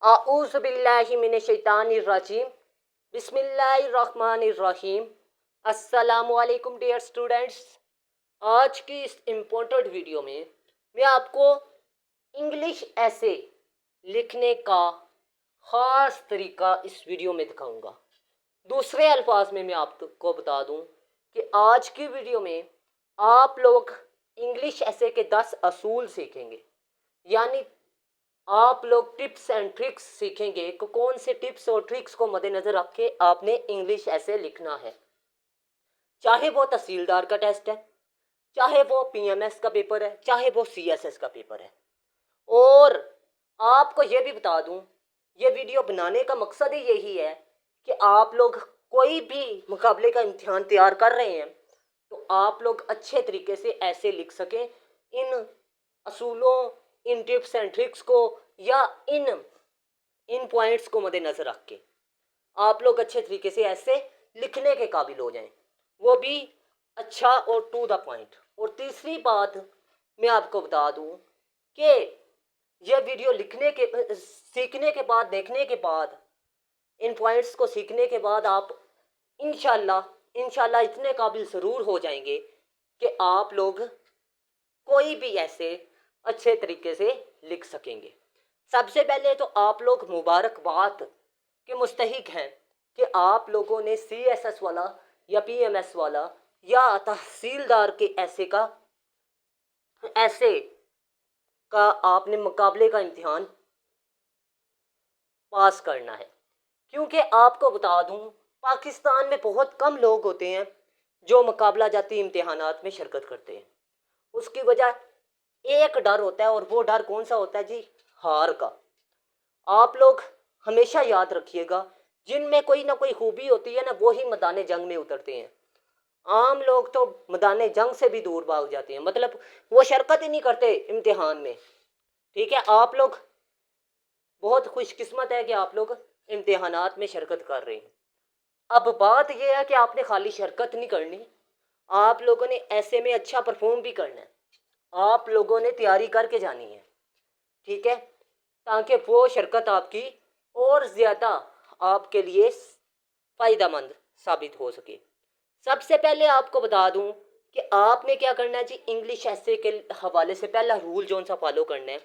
आऊज़ु बिल्लाहि मिनश शैतानिर रजीम बिस्मिल्लाहिर रहमानिर रहीम। अस्सलामु अलैकुम डियर स्टूडेंट्स। आज की इस इम्पोर्टेंट वीडियो में मैं आपको इंग्लिश ऐसे लिखने का ख़ास तरीका इस वीडियो में दिखाऊंगा। दूसरे अल्फाज में मैं आपको बता दूं कि आज की वीडियो में आप लोग इंग्लिश ऐसे के 10 असूल सीखेंगे, यानी आप लोग टिप्स एंड ट्रिक्स सीखेंगे कि कौन से टिप्स और ट्रिक्स को मद्देनजर रख के आपने इंग्लिश ऐसे लिखना है। चाहे वो तहसीलदार का टेस्ट है, चाहे वो पीएमएस का पेपर है, चाहे वो सीएसएस का पेपर है। और आपको ये भी बता दूं, ये वीडियो बनाने का मकसद ही यही है कि आप लोग कोई भी मुकाबले का इम्तिहान तैयार कर रहे हैं तो आप लोग अच्छे तरीके से ऐसे लिख सकें। इन असूलों, इन टिप्स एंड ट्रिक्स को या इन पॉइंट्स को मद्देनजर रख के आप लोग अच्छे तरीके से ऐसे लिखने के काबिल हो जाएं, वो भी अच्छा और टू द पॉइंट। और तीसरी बात मैं आपको बता दूं कि यह वीडियो सीखने के बाद, देखने के बाद, इन पॉइंट्स को सीखने के बाद आप इंशाल्लाह इतने काबिल ज़रूर हो जाएंगे कि आप लोग कोई भी ऐसे अच्छे तरीके से लिख सकेंगे। सबसे पहले तो आप लोग मुबारकबाद के मुस्तहिक हैं कि आप लोगों ने सीएसएस वाला या पीएमएस वाला या तहसीलदार के ऐसे का आपने मुकाबले का इम्तिहान पास करना है। क्योंकि आपको बता दूं, पाकिस्तान में बहुत कम लोग होते हैं जो मुकाबला जाती इम्तिहानात में शिरकत करते हैं। उसकी वजह एक डर होता है, और वो डर कौन सा होता है जी? हार का। आप लोग हमेशा याद रखिएगा, जिनमें कोई ना कोई खूबी होती है ना, वो ही मैदान जंग में उतरते हैं। आम लोग तो मैदान जंग से भी दूर भाग जाते हैं, मतलब वो शिरकत ही नहीं करते इम्तिहान में। ठीक है, आप लोग बहुत खुशकिस्मत है कि आप लोग इम्तिहानात में शिरकत कर रहे हैं। अब बात यह है कि आपने खाली शिरकत नहीं करनी, आप लोगों ने ऐसे में अच्छा परफॉर्म भी करना है। आप लोगों ने तैयारी करके जानी है, ठीक है, ताकि वो शिरकत आपकी और ज़्यादा आपके लिए फ़ायदेमंद साबित हो सके। सबसे पहले आपको बता दूं कि आपने क्या करना है जी। इंग्लिश ऐसे के हवाले से पहला रूल जो सा फॉलो करना है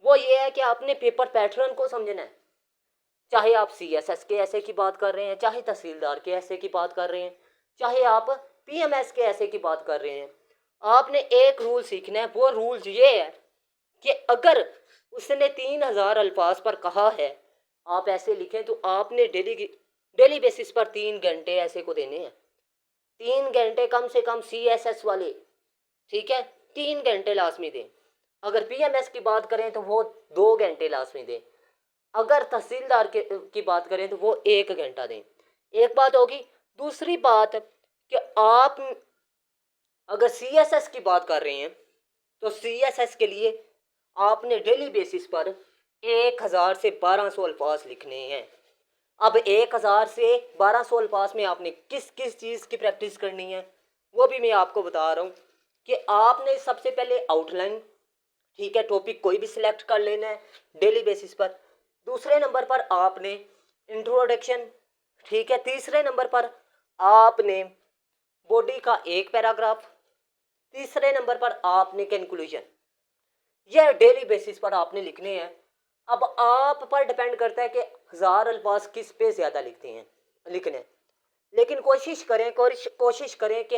वो ये है कि आपने पेपर पैटर्न को समझना है। चाहे आप सीएसएस के ऐसे की बात कर रहे हैं, चाहे तहसीलदार के ऐसे की बात कर रहे हैं, चाहे आप पीएमएस के ऐसे की बात कर रहे हैं, आपने एक रूल सीखना है। वो रूल ये है कि अगर उसने 3000 अल्फाज पर कहा है आप ऐसे लिखें, तो आपने डेली बेसिस पर 3 घंटे ऐसे को देने हैं। 3 घंटे कम से कम सीएसएस वाले, ठीक है, 3 घंटे लाजमी दें। अगर पीएमएस की बात करें तो वो 2 घंटे लाजमी दें। अगर तहसीलदार की बात करें तो वो 1 घंटा दें। एक बात होगी। दूसरी बात कि आप अगर सीएसएस की बात कर रहे हैं तो सीएसएस के लिए आपने डेली बेसिस पर 1000 से 1200 अल्फाज लिखने हैं। अब 1000 से 1200 अल्फाज में आपने किस किस चीज़ की प्रैक्टिस करनी है वो भी मैं आपको बता रहा हूँ कि आपने सबसे पहले आउटलाइन, ठीक है, टॉपिक कोई भी सिलेक्ट कर लेना है डेली बेसिस पर। दूसरे नंबर पर आपने इंट्रोडक्शन, ठीक है। तीसरे नंबर पर आपने बॉडी का एक पैराग्राफ। तीसरे नंबर पर आपने कंक्लूजन। यह डेली बेसिस पर आपने लिखने हैं। अब आप पर डिपेंड करता है कि 1000 अल्फाज किस पे ज़्यादा लिखने, लेकिन कोशिश करें कि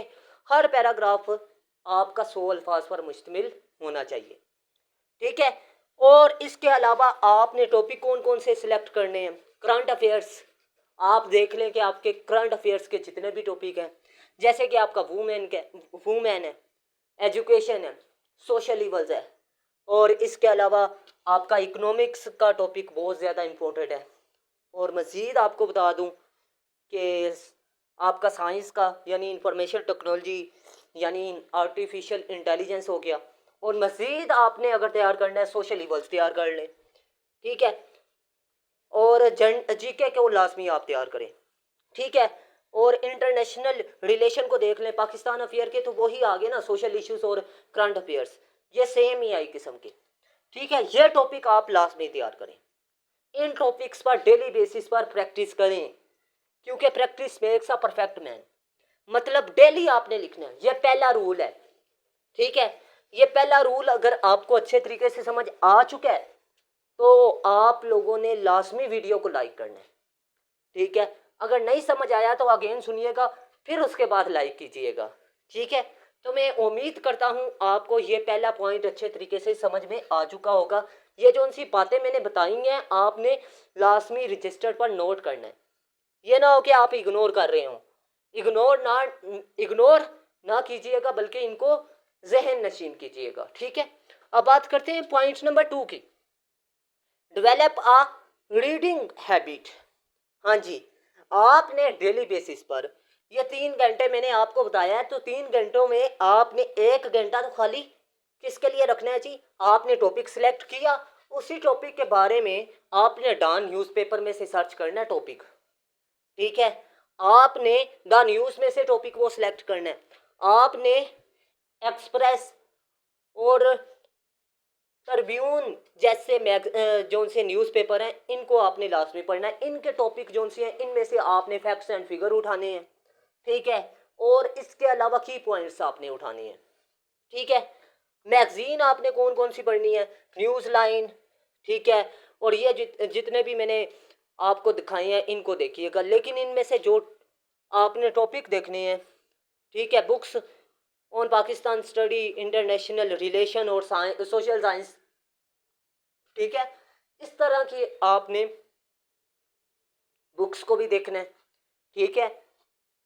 हर पैराग्राफ आपका 100 अल्फाज पर मुश्तमिल होना चाहिए, ठीक है। और इसके अलावा आपने टॉपिक कौन कौन से सिलेक्ट करने हैं। करंट अफेयर्स, आप देख लें कि आपके करंट अफेयर्स के जितने भी टॉपिक हैं, जैसे कि आपका वूमेन है, एजुकेशन है, सोशल इवल्स है, और इसके अलावा आपका इकोनॉमिक्स का टॉपिक बहुत ज़्यादा इम्पोर्टेंट है। और मज़ीद आपको बता दूं कि आपका साइंस का यानी इंफॉर्मेशन टेक्नोलॉजी यानी आर्टिफिशियल इंटेलिजेंस हो गया। और मज़ीद आपने अगर तैयार करना है सोशल इवल्स तैयार कर लें, ठीक है। और जीके को लाजमी आप तैयार करें, ठीक है। और इंटरनेशनल रिलेशन को देख लें, पाकिस्तान अफेयर के, तो वही आगे ना, सोशल इश्यूज और करंट अफेयर्स, ये सेम ही आई किस्म के, ठीक है। ये टॉपिक आप लास्ट में तैयार करें। इन टॉपिक्स पर डेली बेसिस पर प्रैक्टिस करें, क्योंकि practice makes a perfect man. मतलब डेली आपने लिखना है, ये पहला रूल है। ठीक है, ये पहला रूल अगर आपको अच्छे तरीके से समझ आ चुका है तो आप लोगों ने लाजमी वीडियो को लाइक करना है। ठीक है, अगर नहीं समझ आया तो अगेन सुनिएगा, फिर उसके बाद लाइक कीजिएगा। ठीक है, तो मैं उम्मीद करता हूँ आपको ये पहला पॉइंट अच्छे तरीके से समझ में आ चुका होगा। ये जो उनसी बातें मैंने बताई हैं आपने लाजमी रजिस्टर पर नोट करना है। ये ना हो कि आप इग्नोर कर रहे हो। इग्नोर ना कीजिएगा, बल्कि इनको जहन नशीन कीजिएगा। ठीक है, अब बात करते हैं पॉइंट नंबर 2 की, डेवलप आ रीडिंग हैबिट। हाँ जी, आपने डेली बेसिस पर ये 3 घंटे मैंने आपको बताया है, तो 3 घंटों में आपने 1 घंटा तो खाली किसके लिए रखना है जी? आपने टॉपिक सिलेक्ट किया, उसी टॉपिक के बारे में आपने डॉन न्यूज़पेपर में से सर्च करना है टॉपिक। ठीक है, आपने द न्यूज़ में से टॉपिक वो सिलेक्ट करना है। आपने एक्सप्रेस और ट्रिब्यून जैसे जो से न्यूज़पेपर हैं, इनको आपने लास्ट में पढ़ना है। इनके टॉपिक जो से हैं, इनमें से आपने फैक्ट्स एंड फिगर उठाने हैं। ठीक है, और इसके अलावा की पॉइंट्स आपने उठाने हैं। ठीक है, मैगजीन आपने कौन कौन सी पढ़नी है? News line. ठीक है, और ये जितने भी मैंने आपको दिखाए हैं इनको देखिएगा, लेकिन इनमें से जो आपने टॉपिक देखने हैं, ठीक है, books on Pakistan study, international relation और सोशल साइंस। ठीक है, इस तरह की आपने बुक्स को भी देखना है। ठीक है,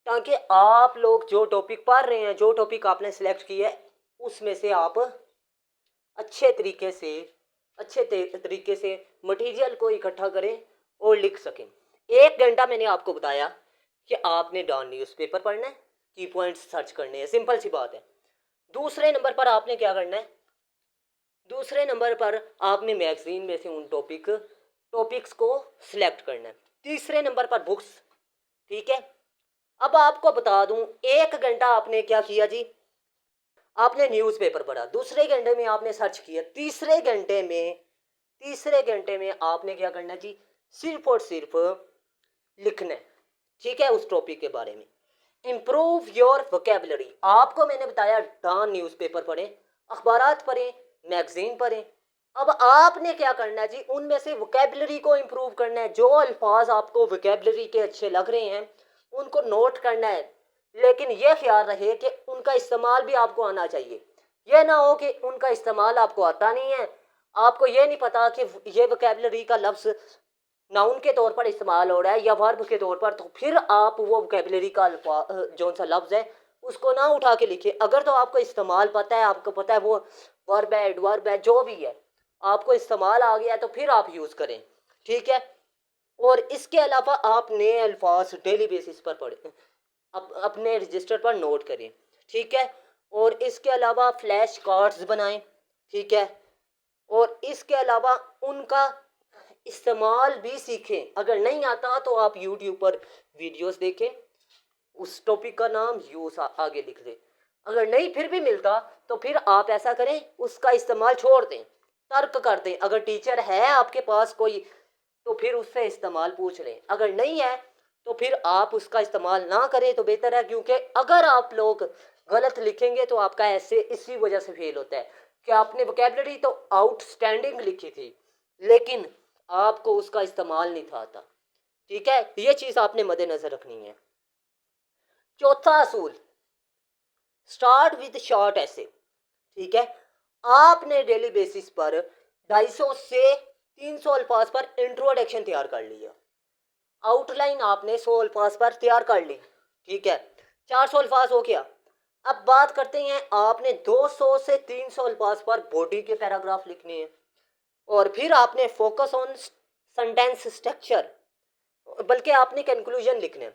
ताकि आप लोग जो टॉपिक पढ़ रहे हैं, जो टॉपिक आपने सिलेक्ट किया है, उसमें से आप अच्छे तरीके से मटेरियल को इकट्ठा करें और लिख सकें। 1 घंटा मैंने आपको बताया कि आपने डॉन न्यूज़पेपर पढ़ना है, की पॉइंट्स सर्च करने हैं, सिंपल सी बात है। दूसरे नंबर पर आपने क्या करना है? दूसरे नंबर पर आपने मैगजीन में से उन टॉपिक्स को सिलेक्ट करना है। तीसरे नंबर पर बुक्स। ठीक है, अब आपको बता दूं, 1 घंटा आपने क्या किया जी? आपने न्यूज़पेपर पढ़ा। दूसरे घंटे में आपने सर्च किया। तीसरे घंटे में आपने क्या करना जी? सिर्फ और सिर्फ लिखना है। ठीक है, उस टॉपिक के बारे में। Improve your vocabulary. आपको मैंने बताया डॉन न्यूज़पेपर पढ़ें, अखबारात पढ़ें, मैगजीन पढ़ें। अब आपने क्या करना है जी? उनमें से वोकेबलरी को इम्प्रूव करना है। जो अल्फाज आपको वोकेबलरी के अच्छे लग रहे हैं उनको नोट करना है, लेकिन यह ख्याल रहे कि उनका इस्तेमाल भी आपको आना चाहिए। यह ना हो कि उनका इस्तेमाल आपको आता नहीं है, आपको ये नहीं पता कि ये वोकेबलरी का लफ्ज़ नाउन के तौर पर इस्तेमाल हो रहा है या वर्ब के तौर पर, तो फिर आप वो वोकेबलरी का जो सा लफ्ज़ है उसको ना उठा के लिखें। अगर तो आपको इस्तेमाल पता है, आपको पता है वो वर्ब है, एडवर्ब है, जो भी है आपको इस्तेमाल आ गया है, तो फिर आप यूज़ करें। ठीक है, और इसके अलावा आप नए अल्फाज डेली बेसिस पर पढ़ें, अपने रजिस्टर पर नोट करें। ठीक है, और इसके अलावा फ्लैश कार्ड्स बनाएं। ठीक है, और इसके अलावा उनका इस्तेमाल भी सीखें। अगर नहीं आता तो आप यूट्यूब पर वीडियोस देखें, उस टॉपिक का नाम यूज आगे लिख दें। अगर नहीं फिर भी मिलता तो फिर आप ऐसा करें, उसका इस्तेमाल छोड़ दें, तर्क कर दें। अगर टीचर है आपके पास कोई तो फिर उससे इस्तेमाल पूछ लें, अगर नहीं है तो फिर आप उसका इस्तेमाल ना करें तो बेहतर है। क्योंकि अगर आप लोग गलत लिखेंगे तो आपका ऐसे इसी वजह से फेल होता है कि आपने वोकेबलरी तो आउटस्टैंडिंग लिखी थी, लेकिन आपको उसका इस्तेमाल नहीं था आता। ठीक है, ये चीज़ आपने मद्देनजर रखनी है। चौथा असूल, स्टार्ट विद शॉर्ट ऐसे। ठीक है, आपने डेली बेसिस पर 250 से 300 अल्फाज पर इंट्रोडक्शन तैयार कर लिया। आउटलाइन आपने 100 अल्फाज पर तैयार कर ली। ठीक है, 400 अल्फाज हो गया। अब बात करते हैं, आपने 200 से 300 अल्फाज पर बॉडी के पैराग्राफ लिखने हैं, और फिर आपने फोकस ऑन सेंटेंस स्ट्रक्चर, बल्कि आपने कंक्लूजन लिखना है।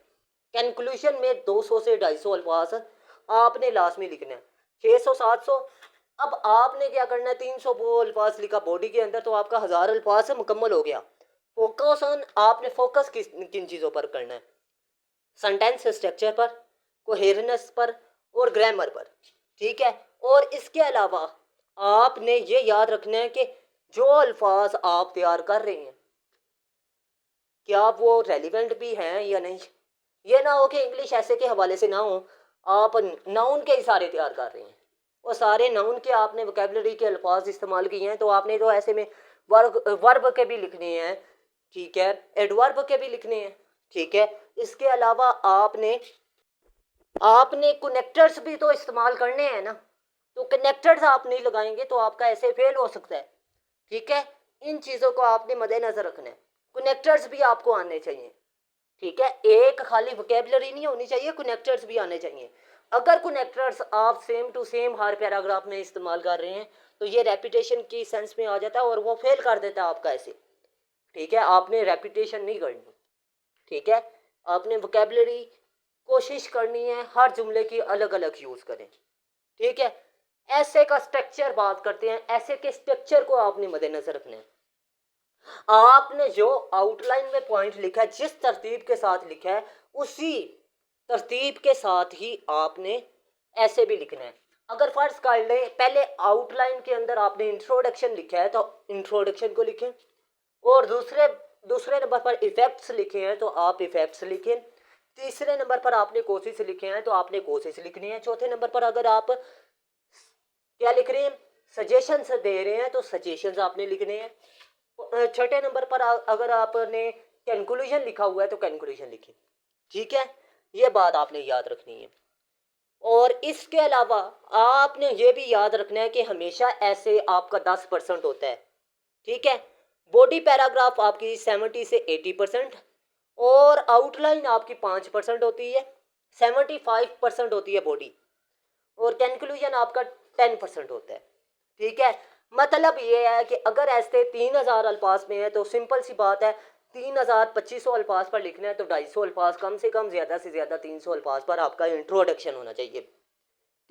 कंक्लूजन में 200 से 250 अल्फाज आपने लास्ट में लिखना है। 600 700। अब आपने क्या करना है? 300 वो अल्फाज लिखा बॉडी के अंदर, तो आपका 1000 अल्फाज से मुकम्मल हो गया। फोकस ऑन, आपने फोकस किन चीज़ों पर करना है? सेंटेंस स्ट्रक्चर पर, कोहेरेंस पर और ग्रामर पर। ठीक है, और इसके अलावा आपने ये याद रखना है कि जो अल्फाज आप तैयार कर रहे हैं क्या वो रेलिवेंट भी हैं या नहीं। ये ना हो कि इंग्लिश ऐसे के हवाले से ना हो, आप नाउन के इशारे तैयार कर रहे हैं, वो सारे नाउन के आपने वोकेबलरी के अल्फाज इस्तेमाल किए हैं, तो आपने तो ऐसे में वर्ब के भी लिखने हैं, ठीक है, एडवर्ब के भी लिखने हैं, ठीक है। इसके अलावा आपने आपने कनेक्टर्स भी तो इस्तेमाल करने हैं ना, तो कनेक्टर्स आप नहीं लगाएंगे तो आपका ऐसे फेल हो सकता है, ठीक है। इन चीज़ों को आपने मद्देनजर रखना है, कनेक्टर्स भी आपको आने चाहिए, ठीक है। एक खाली वोकेबलरी नहीं होनी चाहिए, कनेक्टर्स भी आने चाहिए। अगर कनेक्टर्स आप सेम टू सेम हर पैराग्राफ में इस्तेमाल कर रहे हैं तो ये रेपिटेशन की सेंस में आ जाता है और वो फेल कर देता है आपका ऐसे, ठीक है। आपने रेपिटेशन नहीं करनी, ठीक है। आपने वोकेबलरी कोशिश करनी है हर जुमले की अलग अलग यूज़ करें, ठीक है। ऐसे का स्ट्रक्चर बात करते हैं, ऐसे के स्ट्रक्चर को आपने मद्देनजर रखना है। आपने जो आउटलाइन में पॉइंट लिखा है, जिस तरतीब के साथ लिखा है, उसी तरतीब के साथ ही आपने ऐसे भी लिखना है। अगर फर्ज कर लें पहले आउटलाइन के अंदर आपने इंट्रोडक्शन लिखा है तो इंट्रोडक्शन को लिखें, और दूसरे दूसरे नंबर पर इफेक्ट्स लिखे हैं तो आप इफेक्ट्स लिखें, तीसरे नंबर पर आपने कोशिश लिखे हैं तो आपने कोशिश लिखनी है, चौथे नंबर पर अगर आप क्या लिख रहे हैं, सजेशंस दे रहे हैं तो सजेशंस आपने लिखने हैं, छठे नंबर पर अगर आपने कंक्लूजन लिखा हुआ है तो कंक्लूजन लिखें, ठीक है। ये बात आपने याद रखनी है। और इसके अलावा आपने ये भी याद रखना है कि हमेशा ऐसे आपका 10% होता है, ठीक है। बॉडी पैराग्राफ आपकी 70 से 80% और आउटलाइन आपकी 5% होती है, 75% होती है बॉडी, और कंक्लूजन आपका 10% होता है, ठीक है। मतलब ये है कि अगर ऐसे 3000 अल्फाज में है तो सिंपल सी बात है, 3200 अल्फाज पर लिखना है तो 250 अल्फाज कम से कम, ज़्यादा से ज़्यादा 300 अल्फाज पर आपका इंट्रोडक्शन होना चाहिए,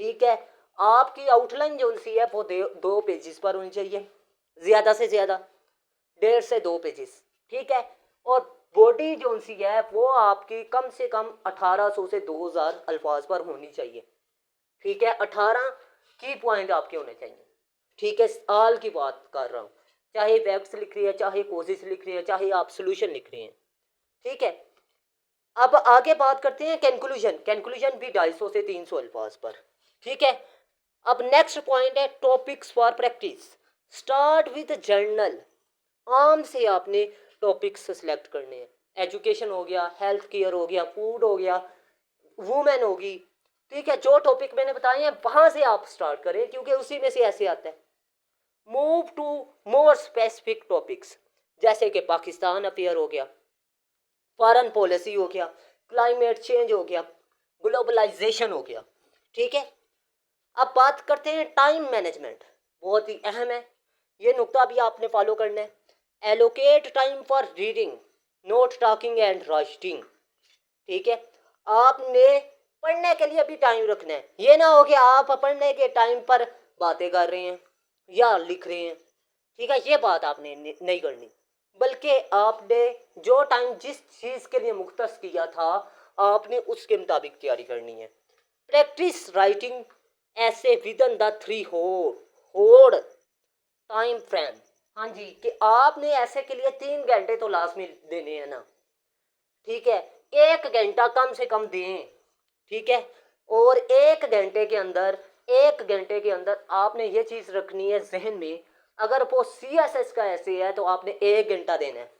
ठीक है। आपकी आउटलाइन जो सी है वो 2 पेजेस पर होनी चाहिए, ज़्यादा से ज़्यादा 1.5 से 2 पेजेस, ठीक है। और बॉडी जो सी है वो आपकी कम से कम 1800 से 2000 अल्फाज पर होनी चाहिए, ठीक है। 18 की पॉइंट आपके होने चाहिए, ठीक है। साल की बात कर रहा हूँ, चाहे फैक्ट्स लिख रही है, चाहे कोशिश लिख रही है, चाहे आप सोल्यूशन लिख रहे हैं, ठीक है। अब आगे बात करते हैं कंक्लूजन, कंक्लूजन भी 250 से 300 अल्फाज पर, ठीक है। अब नेक्स्ट पॉइंट है topics for practice. Start with journal, आम से आपने टॉपिक्स सेलेक्ट करने हैं, एजुकेशन हो गया, हेल्थ केयर हो गया, फूड हो गया, वुमेन होगी, ठीक है। जो टॉपिक मैंने बताए हैं वहां से आप स्टार्ट करें क्योंकि उसी में से ऐसे आता है। Move to more specific topics, जैसे कि पाकिस्तान अफेयर हो गया, फॉरेन पॉलिसी हो गया, क्लाइमेट चेंज हो गया, ग्लोबलाइजेशन हो गया, ठीक है। अब बात करते हैं टाइम मैनेजमेंट, बहुत ही अहम है, ये नुक्ता भी आपने फॉलो करना है। Allocate time for reading, note talking and writing, ठीक है। आपने पढ़ने के लिए भी टाइम रखना है, ये ना हो कि आप पढ़ने के टाइम पर बातें कर रहे हैं या लिख रहे हैं, ठीक है। ये बात आपने नहीं करनी, बल्कि आपने जो टाइम जिस चीज़ के लिए मुख्तस किया था आपने उसके मुताबिक तैयारी करनी है। प्रैक्टिस राइटिंग ऐसे विदन द 3 होड़ टाइम फ्रेम, हाँ जी, कि आपने ऐसे के लिए 3 घंटे तो लाजमी देने हैं ना, ठीक है। 1 घंटा कम से कम दें, ठीक है। और 1 घंटे के अंदर आपने ये चीज़ रखनी है जहन में, अगर वो CSS का ऐसे है तो आपने 1 घंटा देना है,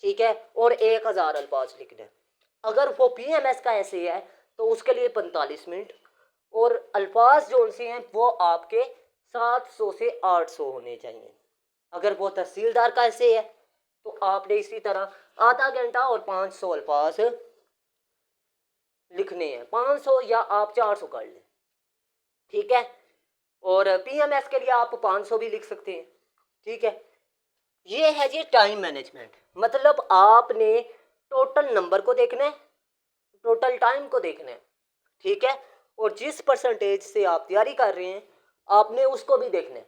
ठीक है, और 1000 अल्फाज लिखना है। अगर वो PMS का ऐसे है तो उसके लिए 45 मिनट, और अल्फाज जो उनसे हैं वो आपके 700 से 800 होने चाहिए। अगर वो तहसीलदार का ऐसे है तो आपने इसी तरह आधा घंटा और 500 अल्फाज लिखने हैं, 500 या आप 400 कर लें, ठीक है। और PMS के लिए आप 500 भी लिख सकते हैं, ठीक है। ये है जी टाइम मैनेजमेंट, मतलब आपने टोटल नंबर को देखना है, टोटल टाइम को देखना है, ठीक है। और जिस परसेंटेज से आप तैयारी कर रहे हैं आपने उसको भी देखना है,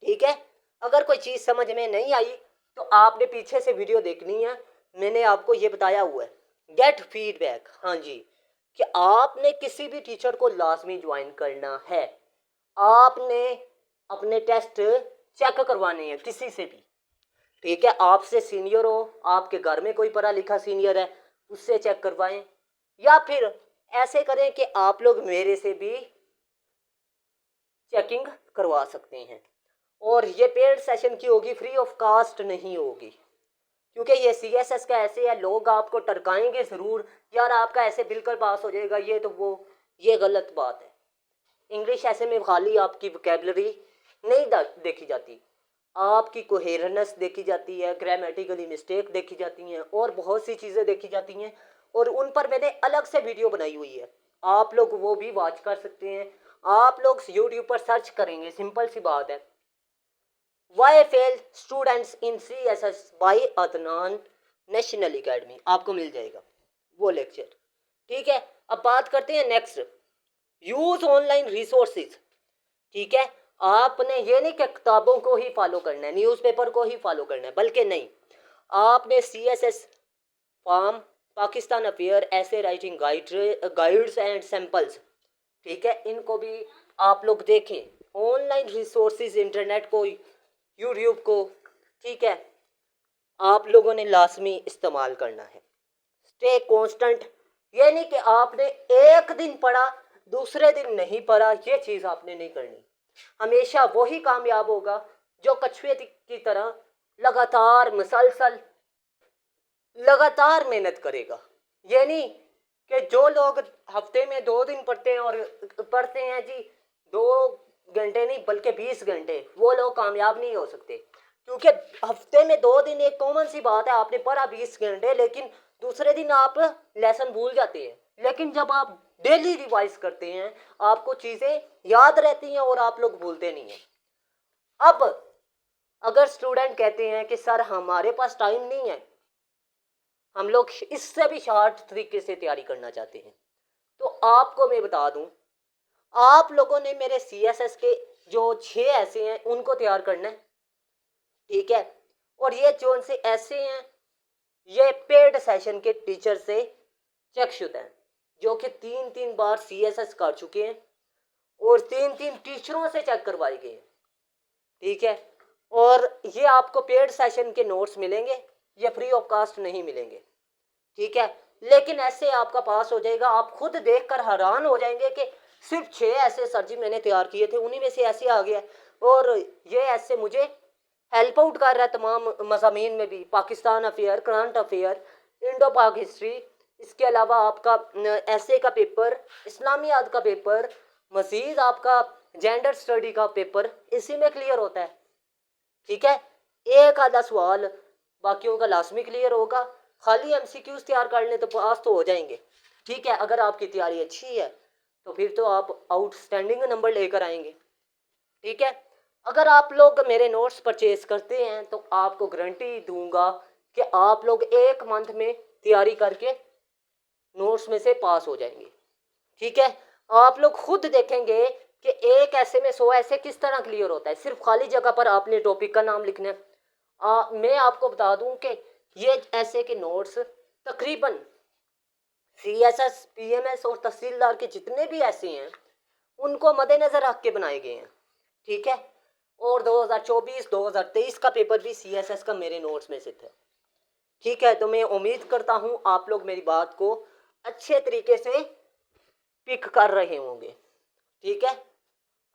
ठीक है। अगर कोई चीज़ समझ में नहीं आई तो आपने पीछे से वीडियो देखनी है, मैंने आपको ये बताया हुआ है। गेट फीडबैक, हाँ जी, कि आपने किसी भी टीचर को लाजमी ज्वाइन करना है, आपने अपने टेस्ट चेक करवाने हैं किसी से भी, ठीक है, आपसे सीनियर हो, आपके घर में कोई पढ़ा लिखा सीनियर है, उससे चेक करवाएं, या फिर ऐसे करें कि आप लोग मेरे से भी चेकिंग करवा सकते हैं। और ये पेड सेशन की होगी, फ्री ऑफ कास्ट नहीं होगी, क्योंकि ये CSS का ऐसे है, लोग आपको टरकाएंगे ज़रूर, यार आपका ऐसे बिल्कुल पास हो जाएगा, ये तो वो, ये गलत बात है। इंग्लिश ऐसे में खाली आपकी वोकेबलरी नहीं देखी जाती, आपकी कोहेरेंस देखी जाती है, ग्रामेटिकली मिस्टेक देखी जाती हैं, और बहुत सी चीज़ें देखी जाती हैं, और उन पर मैंने अलग से वीडियो बनाई हुई है, आप लोग वो भी वॉच कर सकते हैं। आप लोग यूट्यूब पर सर्च करेंगे, सिंपल सी बात है, why fail students in CSS by Adnan national academy, आपको मिल जाएगा वो लेक्चर। ठीक है, अब बात करते हैं नेक्स्ट, यूज ऑनलाइन रिसोर्सेज। ठीक है, आपने ये नहीं कि किताबों को ही फॉलो करना है, न्यूज़पेपर को ही फॉलो करना है, बल्कि नहीं, आपने CSS फॉर्म, पाकिस्तान अफेयर, ऐसे राइटिंग गाइड्स एंड सैम्पल्स, ठीक है, इनको भी आप लोग देखें, ऑनलाइन रिसोर्सेज, इंटरनेट को, यूट्यूब को, ठीक है, आप लोगों ने लाजमी इस्तेमाल करना है। स्टे कांस्टेंट, ये नहीं कि आपने एक दिन पढ़ा दूसरे दिन नहीं पढ़ा, ये चीज़ आपने नहीं करनी। हमेशा वही कामयाब होगा जो कछुए की तरह लगातार मुसलसल लगातार मेहनत करेगा। ये नहीं कि जो लोग हफ्ते में 2 दिन पढ़ते हैं, और पढ़ते हैं जी 2 घंटे नहीं बल्कि 20 घंटे, वो लोग कामयाब नहीं हो सकते, क्योंकि हफ्ते में 2 दिन एक कॉमन सी बात है, आपने पढ़ा 20 घंटे, लेकिन दूसरे दिन आप लेसन भूल जाते हैं। लेकिन जब आप डेली रिवाइज करते हैं, आपको चीज़ें याद रहती हैं और आप लोग भूलते नहीं हैं। अब अगर स्टूडेंट कहते हैं कि सर हमारे पास टाइम नहीं है, हम लोग इससे भी शार्ट तरीके से तैयारी करना चाहते हैं, तो आपको मैं बता दूं, आप लोगों ने मेरे CSS के जो 6 ऐसे हैं उनको तैयार करना है। ठीक है, और ये जो से ऐसे हैं, ये पेड सेशन के टीचर से चेकशुदा हैं, जो कि 3-3 बार CSS कर चुके हैं, और 3-3 टीचरों से चेक करवाए गए हैं। ठीक है, और ये आपको पेड सेशन के नोट्स मिलेंगे, ये फ्री ऑफ कास्ट नहीं मिलेंगे। ठीक है, लेकिन ऐसे आपका पास हो जाएगा, आप खुद देखकर हैरान हो जाएंगे कि सिर्फ 6 ऐसे सर जी मैंने तैयार किए थे, उन्हीं में से ऐसे आ गया, और ये ऐसे मुझे हेल्प आउट कर रहा है तमाम मज़ामीन में भी, Pakistan affair, current affair, Indo पाक हिस्ट्री, इसके अलावा आपका ऐसे का पेपर, इस्लामियात का पेपर, मज़ीद आपका जेंडर स्टडी का पेपर इसी में क्लियर होता है। ठीक है, एक आधा सवाल बाकियों का लाजमी क्लियर होगा, खाली MCQs तैयार कर लें तो पास तो हो जाएंगे। ठीक है, अगर आपकी तैयारी अच्छी है तो फिर तो आप आउटस्टैंडिंग नंबर लेकर आएंगे। ठीक है, अगर आप लोग मेरे नोट्स परचेज करते हैं तो आपको गारंटी दूंगा कि आप लोग 1 मंथ में तैयारी करके नोट्स में से पास हो जाएंगे। ठीक है, आप लोग खुद देखेंगे कि एक ऐसे में 100 ऐसे किस तरह क्लियर होता है, सिर्फ खाली जगह पर आपने टॉपिक का नाम लिखना है। मैं आपको बता दूं कि ये ऐसे के नोट्स तकरीबन CSS, PMS और तहसीलदार के जितने भी ऐसे हैं उनको मद्देनज़र रख के बनाए गए हैं। ठीक है, और 2024-2023 का पेपर भी CSS का मेरे नोट्स में से था। ठीक है, तो मैं उम्मीद करता हूँ आप लोग मेरी बात को अच्छे तरीके से पिक कर रहे होंगे। ठीक है,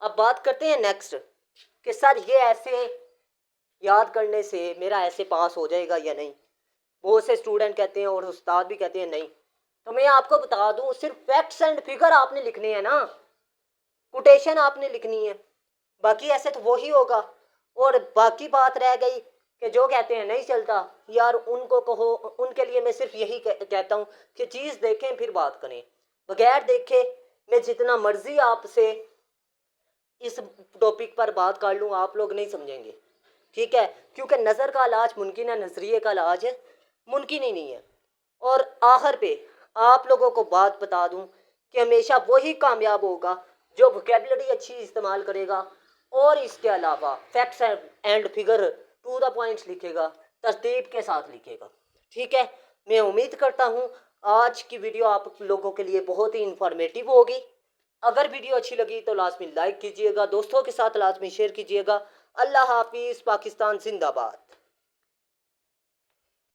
अब बात करते हैं नेक्स्ट कि सर ये ऐसे याद करने से मेरा ऐसे पास हो जाएगा या नहीं। बहुत से स्टूडेंट कहते हैं और उस्ताद भी कहते हैं नहीं, तो मैं आपको बता दूं, सिर्फ फैक्ट्स एंड फिगर आपने लिखने हैं ना, कोटेशन आपने लिखनी है, बाकी ऐसे तो वही होगा। और बाकी बात रह गई कि जो कहते हैं नहीं चलता, यार उनको कहो, उनके लिए मैं सिर्फ यही कहता हूँ कि चीज़ देखें फिर बात करें, बगैर देखे मैं जितना मर्जी आपसे इस टॉपिक पर बात कर लूँ आप लोग नहीं समझेंगे। ठीक है, क्योंकि नज़र का इलाज मुमकिन है, नज़रिए का इलाज मुमकिन ही नहीं है। और आखिर पे आप लोगों को बात बता दूं कि हमेशा वही कामयाब होगा जो वोकेबलरी अच्छी इस्तेमाल करेगा, और इसके अलावा facts and figure to the points लिखेगा, तरतीब के साथ लिखेगा। ठीक है, मैं उम्मीद करता हूँ आज की वीडियो आप लोगों के लिए बहुत ही इंफॉर्मेटिव होगी। अगर वीडियो अच्छी लगी तो लाजमी लाइक कीजिएगा, दोस्तों के साथ लाजमी शेयर कीजिएगा। अल्लाह हाफिज़, पाकिस्तान जिंदाबाद।